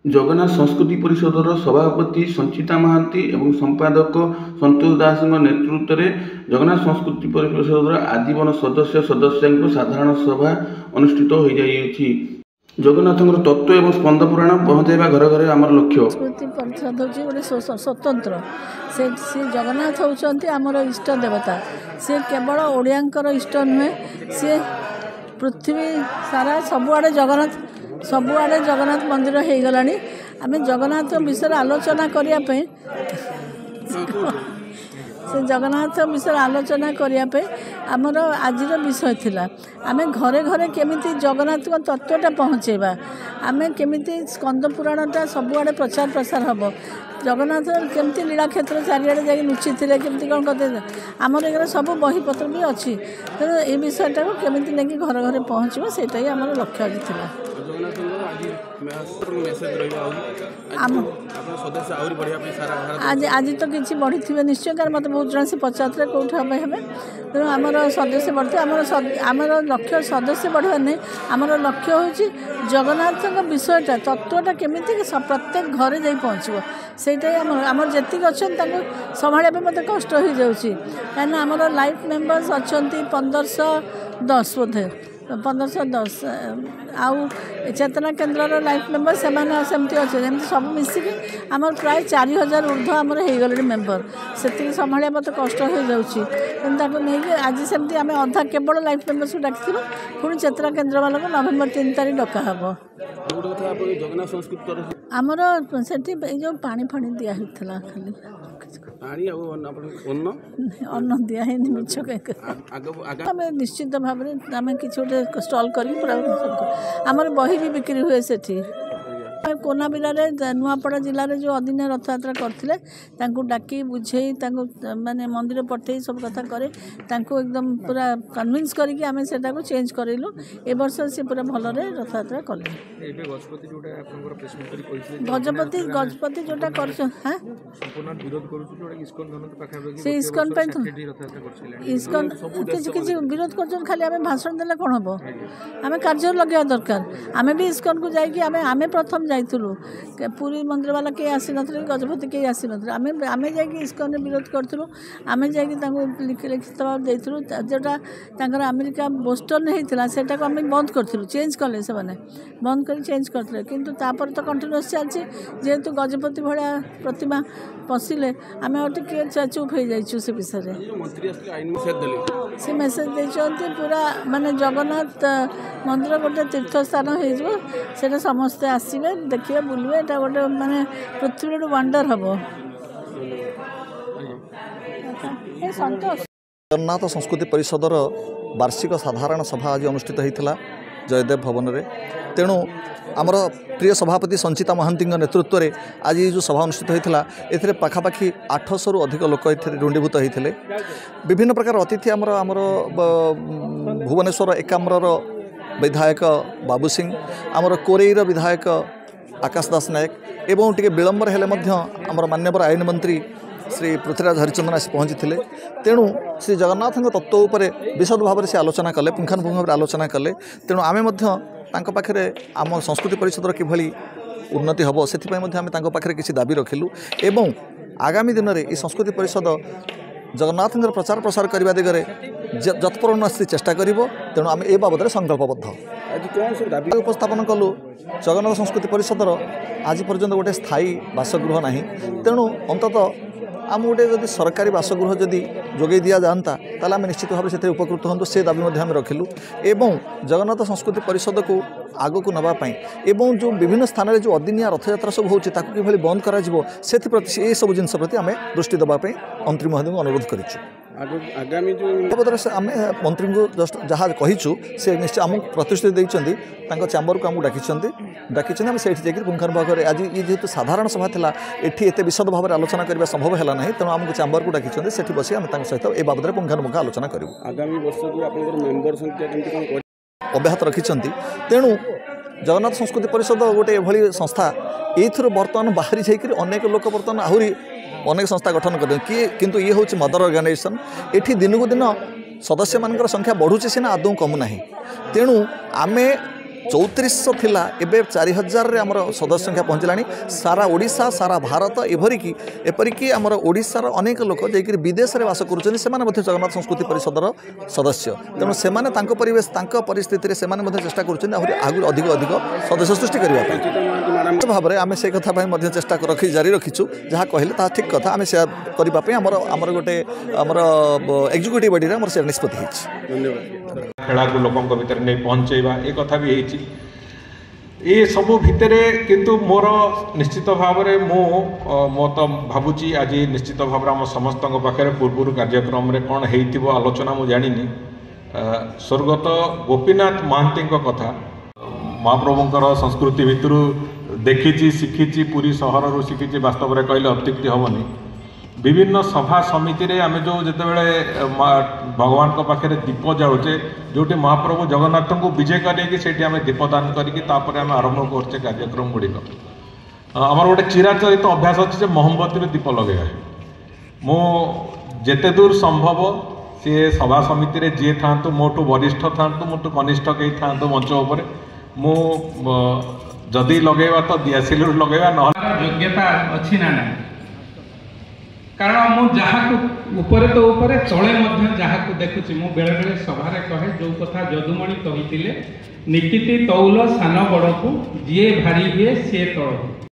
जगन्नाथ संस्कृति परिषदर सभापति संचिता महांती एवं संपादक संतोष दास नेतृत्व में जगन्नाथ संस्कृति परिषदर आजीवन सदस्य सदस्यों साधारण सभा अनुष्ठित हो जाइए। जगन्नाथ तत्व एवं स्कंद पुराण पहुँचाइबा घर घर आमर लक्ष्य। संस्कृति परिषद हूँ गोटे स्वतंत्र से जगन्नाथ होती आमर इष्ट देवता। सी केवल ओडियांकर इष्ट नुहे, सी पृथ्वी सारा सबुआड़े जगन्नाथ मंदिर हो गला। आम जगन्नाथ विषय आलोचना करने से जगन्नाथ विषय आलोचना करने आमर आज विषय थिला। आमे घरे घरे केमिति जगन्नाथ को तत्वटा पहुँचेबा, आमे केमिति स्कंद पुराणटा सबुआड़े प्रचार प्रसार हम। जगन्नाथ केमती लीला क्षेत्र चारिआडे जाकि लुचि थे केमती कौन करते आमर एगार सब बहीपत्र भी अच्छी। तेणु ये विषयटा को केमिति नहीं घर घर पहुँचब सेटा ही आमर लक्ष्य आज थिला। आज आज तो किसी बढ़ी थे निश्चय, कारण मत बहुत जन से पचारे कौट हम हेबे। तेणु आमर सदस्य बढ़ते आमर लक्ष्य सदस्य बढ़िया नहीं, आमर लक्ष्य हूँ जगन्नाथ विषयटा तत्वटा केमिति प्रत्येक घरे जाई पहुँचब सेटा आमर जी अच्छा संभाड़ा मत कष्ट हो जाऊँगी। कहीं आमर लाइफ मेम्बर्स अच्छा 1510 बोधे 1510 आउ चेतना केन्द्र लाइफ मेम्बर सेमती अच्छे जमी सब मिसिकी आमर प्राय 4000 ऊर्ध्व आमर हो गले मेम्बर। से संभाड़ा मत कष्ट हो जाऊँगी। नहीं आज सेमती आम अधा केवल लाइफ मेम्बर्स को डाक पुणी चेतना केन्द्र वाला नवेम्बर 3 तारीख डका हम। आमर से जो पानी फाणी दिहला खाली अन्न दिहे मिछ आम निश्चित भाव में आम कि गोटे स्टल कर बही भी बिक्री हुए से। कोना बिल्ला नुआपड़ा जिले में जो अदिन रथ यात्रा करते डाकी बुझे माने मंदिर पठे सब कथा करे एकदम पूरा कन्विन्स करके आम से चेंज करेलु। ए वर्ष से पूरा भल रथ यात्रा कले। गजपति जोटा कर इस्कन इस्कन किसी विरोध कर खाली आम भाषण देले कौन हम, आम कार्य लगे दरकार। आम भी इस्कन को जाकि आम प्रथम जाइलु पुरी मंदिर वाला कई आसी ना, गजपति कई आसी ना, आम जा इस्कन विरोध करूँ। आम जा लिखित देलु जोटा अमेरिका बोस्टन होता से आम बंद करूँ, चेंज कले से बंद कर चेंज करते किंतु तापर तो कंटिन्यूअस चलती। जेहेतु गजपति भाया प्रतिमा पशिले आम टे चुप हो जाइए से विषय से मेसेज देते पूरा माने जगन्नाथ मंदिर गोटे तीर्थ स्थान हो समस्ते आसवे देखिए बुलवे एटा गोटे माने पृथ्वी वंडर हम। जगन्नाथ संस्कृति परिषदर वार्षिक साधारण सभा आज अनुष्ठित होता जयदेव भवन में। तेणु आमर प्रिय सभापति संचिता महांती नेतृत्व में आज जो सभा अनुष्ठित होता ए पाखापाखि 800 रु अधिक लोक रुंडीभूत होते। विभिन्न प्रकार अतिथि आमर भुवनेश्वर एकाम्रर विधायक बाबू सिंह, आमर कोरेईर विधायक आकाश दास नायक एवं टिके विलंबर हेले आमर मान्यवर आईन मंत्री श्री पृथ्वीराज हरिचंदन आसी पहुँची। तेणु श्री जगन्नाथ तत्व उपर विशद भाव से आलोचना कले, पुंखानुपुंख भाव आलोचना कले। तेणु आम पाखे आम संस्कृति परिषदर किभली उन्नति हम से आम पाखे किसी दाबी रखिलु एवं आगामी दिन में ये संस्कृति परिषद जगन्नाथ प्रचार प्रसार करने दिगरे जत्परोन्नति चेष्टा कर। तेणु आम ए बाबद संकल्पबद्ध दाबी उपस्थापन कलु। जगन्नाथ संस्कृति परिषदर आज पर्यंत गोटे स्थायी बासगृह ना, तेणु अंततः आम गोटे जब सरकारी बासगृह जदि जोगे दि जाता ताल आम निश्चित भाव से उपकृत हूँ से दाबी आम रखिलु। एवं जगन्नाथ संस्कृति परिषद को आग को नापी एवं जो विभिन्न स्थान में जो अदिनिया रथयात्रा सब होती कि बंद कर सब जिन प्रति आम दृष्टि देवाई मंत्री महोदय को अनुरोध करूँ। आगामी जो आम मंत्री को जस्ट जहाँ कहीचु से निश्चय आमको प्रतिश्रुति देते चैम्बर को आमको डाकी आम से पुंखानुपुंख आज ये जेहेतु साधारण सभा था एटी एत विशद भाव में आलोचना करने संभव है ना, तेणु आमको चैम्बर को डाकी से बस आम सहित ए बाबद में पुंखानुपुंख आलोचना करूँ। आगामी वर्ष अब्याहत रखिंट। तेणु जगन्नाथ संस्कृति परिषद गोटे एभली संस्था ये बर्तमान बाहरी जाकर अनेक लोक बर्तमान आहरी अनेक संस्था गठन कर किए, किंतु ये हूँ मदर ऑर्गेनाइजेशन। एठी दिन को दिन सदस्य मान संख्या बढ़ुचे सीना आदौ कमुना। तेणु आमे 3400 थिला एबे 4000 रे हमर सदस्य संख्या पहुँचलानी सारा ओडिशा सारा भारत एपरिकी आमर ओडिशार अनेक लोक जे विदेश में बास कर जगन्नाथ संस्कृति परिषदर सदस्य तेणु से परिवेश परिस्थिति से चेष्टा कर अधिक अधिक सदस्य सृष्टि करने भाव में आम से कथा चेष्टा रखी जारी रखीचु जहाँ कहले ठीक कथा आम से करने गोटे आमर एग्जीक्यूटिव बॉडी आम से निष्पत्ति खेला को लोकों भितर नहीं पहुँचेबा एक कथा भी है ये सबू भितर किंतु मोर निश्चित भाव में मो तो भावुची आज निश्चित भाव में आम समस्त पाखे पूर्व कार्यक्रम रे कौन हो आलोचना मुझे जानी स्वर्गत गोपीनाथ महांती कथा महाप्रभुंर संस्कृति भितर देखी शिखी पूरी सहर शिखी वास्तव में कहले अत्युक्ति हेनी विभिन्न सभा समिति रे आमे जो जितेबाला भगवान को पाखे दीप जाऊे जो महाप्रभु जगन्नाथ को विजय करके आम दीपदान करके आम आरंभ करचे कार्यक्रम गुड़िक आमर गोटे चिराचरित अभ्यास अच्छे मोहम्बती दीप लगे मो जेते दूर संभव सी सभा समिति रे जी था मोटू वरिष्ठ था मोटू कनिष्ठ कई था मंच उपर मु जदि लगेगा तो दियासिलुर लगेगा न योग्यता अच्छी ना कारण मु जहाँ ऊपर तो ऊपर तले जहाँ देखुची मु बेले बेले सभा कहे जो कथा जदुमणि कही निकिति तौल सान बड़ को जी भारी हुए सी तल